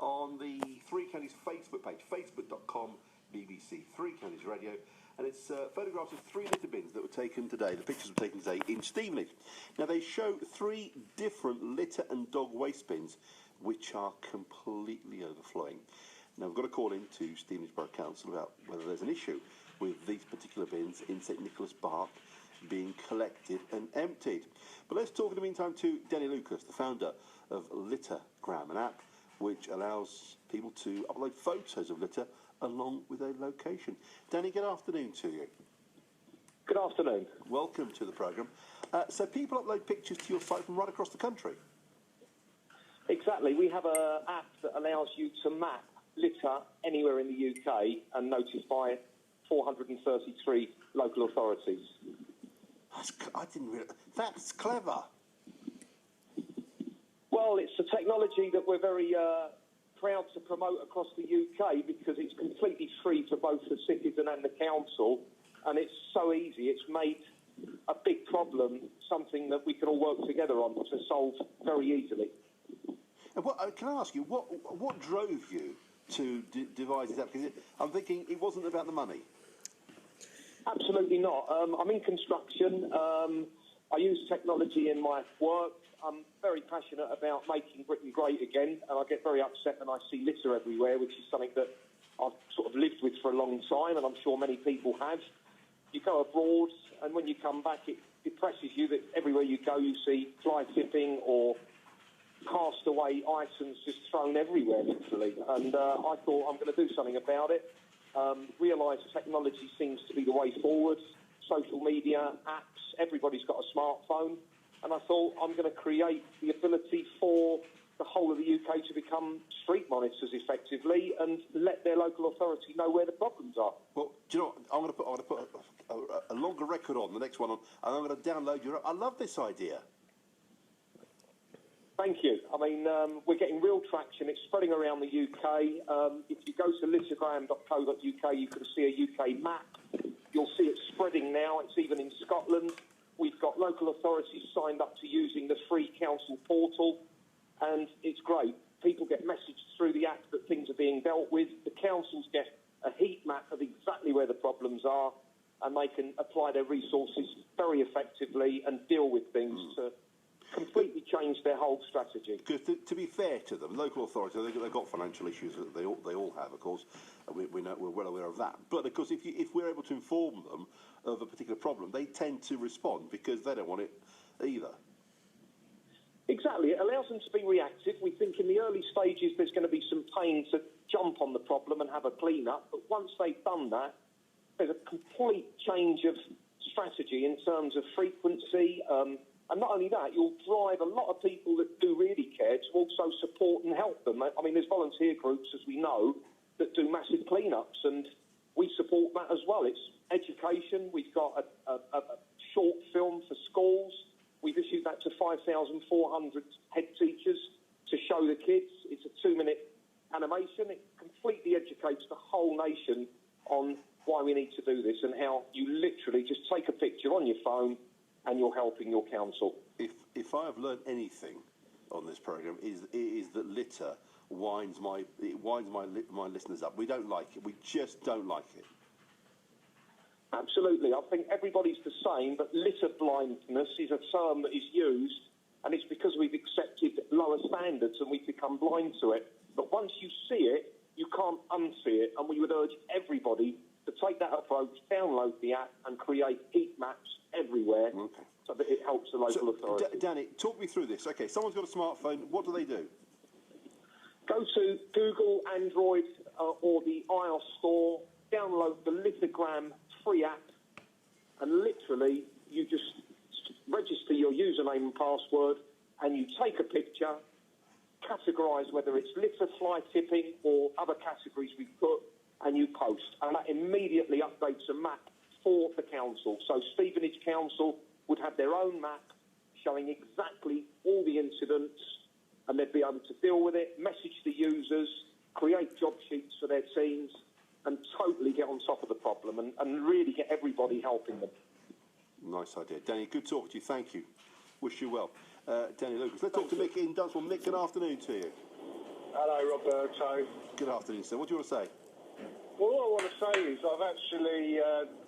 on the Three Counties Facebook page, facebook.com BBC Three Counties Radio. And it's photographs of 3 litter bins that were taken today. The pictures were taken today in Stevenage. Now, they show 3 different litter and dog waste bins, which are completely overflowing. Now, we've got a call in to Stevenage Borough Council about whether there's an issue with these particular bins in St Nicholas Park being collected and emptied. But let's talk in the meantime to Danny Lucas, the founder of LitterGram, an app which allows people to upload photos of litter along with a location. Danny, good afternoon to you. Good afternoon. Welcome to the programme. So people upload pictures to your site from right across the country? Exactly. We have an app that allows you to map litter anywhere in the UK and notify 433 local authorities. I didn't realise. That's clever. Well, it's a technology that we're very proud to promote across the UK because it's completely free for both the citizen and the council, and it's so easy. It's made a big problem something that we can all work together on to solve very easily. And can I ask you, what drove you to devise this app? Because I'm thinking it wasn't about the money. Absolutely not. I'm in construction. I use technology in my work. I'm very passionate about making Britain great again, and I get very upset when I see litter everywhere, which is something that I've sort of lived with for a long time, and I'm sure many people have. You go abroad, and when you come back, it depresses you that everywhere you go, you see fly tipping or cast-away items just thrown everywhere, literally. And I thought I'm going to do something about it. Realised technology seems to be the way forward. Social media, apps, everybody's got a smartphone. And I thought I'm going to create the ability for the whole of the UK to become street monitors effectively and let their local authority know where the problems are. Well, do you know what? I'm going to put a longer record on, the next one on, and I'm going to download your app. I love this idea. Thank you. I mean, we're getting real traction. It's spreading around the UK. If you go to littergram.co.uk, you can see a UK map. You'll see it spreading now. It's even in Scotland. We've got local authorities signed up to using the free council portal, and it's great. People get messaged through the app that things are being dealt with. The councils get a heat map of exactly where the problems are, and they can apply their resources very effectively and deal with things to completely change their whole strategy. Because to be fair to them, local authorities, they've got financial issues that they all have, of course. We're well aware of that. But of course, if we're able to inform them of a particular problem, they tend to respond because they don't want it either. Exactly. It allows them to be reactive. We think in the early stages there's going to be some pain to jump on the problem and have a clean-up. But once they've done that, there's a complete change of strategy in terms of frequency. And not only that, you'll drive a lot of people that do really care to also support and help them. I mean, there's volunteer groups, as we know, that do massive clean-ups, and we support that as well. It's education. We've got a short film for schools. We've issued that to 5,400 head teachers to show the kids. It's a 2-minute animation. It completely educates the whole nation on why we need to do this and how you literally just take a picture on your phone and you're helping your council. If I have learned anything on this programme, is that litter winds my listeners up. We don't like it. We just don't like it. Absolutely. I think everybody's the same, but litter blindness is a term that is used, and it's because we've accepted lower standards and we've become blind to it. But once you see it, you can't unsee it, and we would urge everybody to take that approach, download the app and create heat maps everywhere so that it helps the local authority. Danny, talk me through this. Okay, someone's got a smartphone. What do they do? Go to Google, Android or the iOS store, download the LitterGram free app, and literally you just register your username and password and you take a picture, categorise whether it's litter, fly tipping or other categories we put, and you post. And that immediately updates a map for the council. So Stevenage Council would have their own map showing exactly all the incidents, and they'd be able to deal with it, message the users, create job sheets for their teams, and totally get on top of the problem and really get everybody helping them. Nice idea. Danny, good talking to you. Thank you. Wish you well. Danny Lucas. Let's talk to Mick in Dunstable. Mick, good afternoon to you. Hello, Roberto. Good afternoon, sir. What do you want to say? Well, all I want to say is I've actually,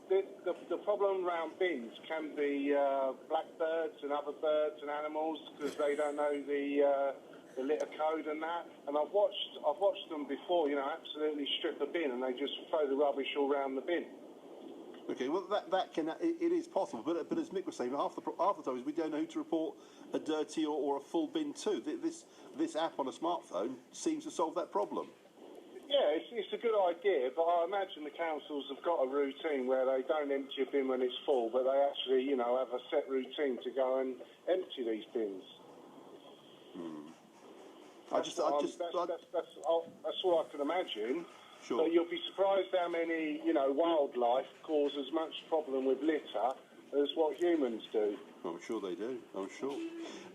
the problem around bins can be blackbirds and other birds and animals because they don't know the litter code and that. And I've watched them before, absolutely strip a bin and they just throw the rubbish all around the bin. Okay, well, it is possible, but as Mick was saying, half the time we don't know who to report a dirty or a full bin to. This app on a smartphone seems to solve that problem. Yeah, it's a good idea, but I imagine the councils have got a routine where they don't empty a bin when it's full, but they actually, have a set routine to go and empty these bins. That's what I can imagine. Sure. But you'll be surprised how many, wildlife cause as much problem with litter as what humans do. I'm sure they do. I'm sure.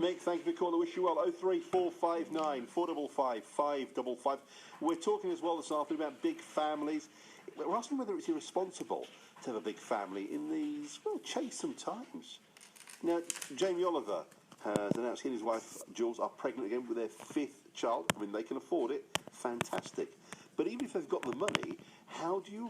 Mick, thank you for calling. I wish you well. 03459 455 555. We're talking as well this afternoon about big families. We're asking whether it's irresponsible to have a big family in these, chastened times. Now, Jamie Oliver has announced he and his wife, Jules, are pregnant again with their 5th child. I mean, they can afford it. Fantastic. But even if they've got the money, how do you